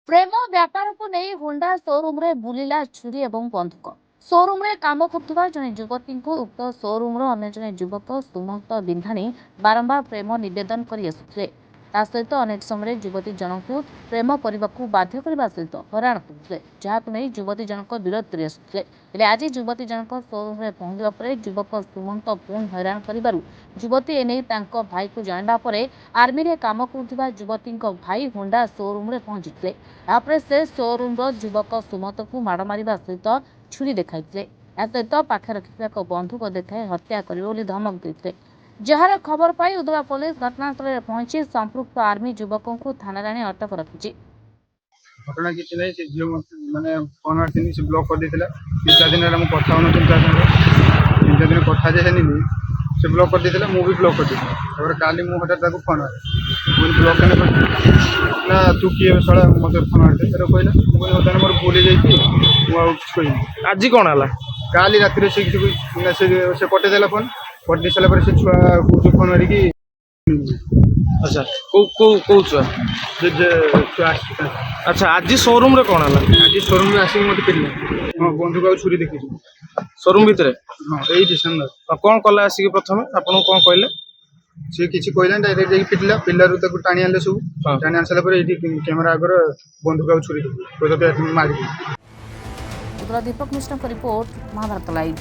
प्रेम व्यापार को नहीं होंडा शोरूम रे बुलिला छुरी एवं बंधुक शोरूम रे काम करुवा जने युवती को उक्त शोरूम अन्य जने युवक सुमंत बिंधाणी बारंबार प्रेम निवेदन कर आसुଥିଲେ। ता सहित अनेक समय युवती जनक प्रेम करने को बाध्य करने सहित हराण करते जहां नहीं युवती जनक विरोध कर आसुଥିଲେ। आज युवती जनक शोरूम रे पहुंचवा पर युवक सुमंत पुणी हैरान कर युवती एने भाई को जानवा पर आर्मी रे काम करुवा युवती भाई होंडा शोरूम रे पहुंची यापर से शोरूम युवक सुमंत को माड़ मार सहित छुरी देखा सहित पाखे रखा एक बंधुक देखा हत्या कर धमक देते। जार खबर पाई उदवा पुलिस घटनास्थल में पहुंची संपृक्त आर्मी युवक को थाना आनी अटक रखी। घटना किसी नहीं से झील मैंने फोन आर्थिनी से ब्लॉक कर देता 3-4 दिन है कथा हो 3-4 दिन कथा जाए से ब्लॉक कर देता मुझे ब्लॉक कर देता काली मुझे हटात फोन मुझे ब्लॉक ना तू किए सड़ा मत फोन आते कहला मुझे मोर भूल जाइए आज कौन है काली रात से कटेदेला फोन कटे सारा से छुआ को फोन मारिकी अच्छा को छुआ छुआ अच्छा आज शोरूम रे कौन है आज शोरूम में आसिक मत पिला हाँ बंधुक आ छुरी देखी शोरूम भितर हाँ यही सामने कौन कला आसिक प्रथम आपन कौन कहले सी किसी कहला डायरेक्ट जाकि पिटिला पिलारू ताको टाणी आनले सब टाणी आन सारा पर एठी कैमरा आगर बंधुक आ छुरी देखी मारी। दीपक मिश्र का रिपोर्ट, महाभारत लाइव।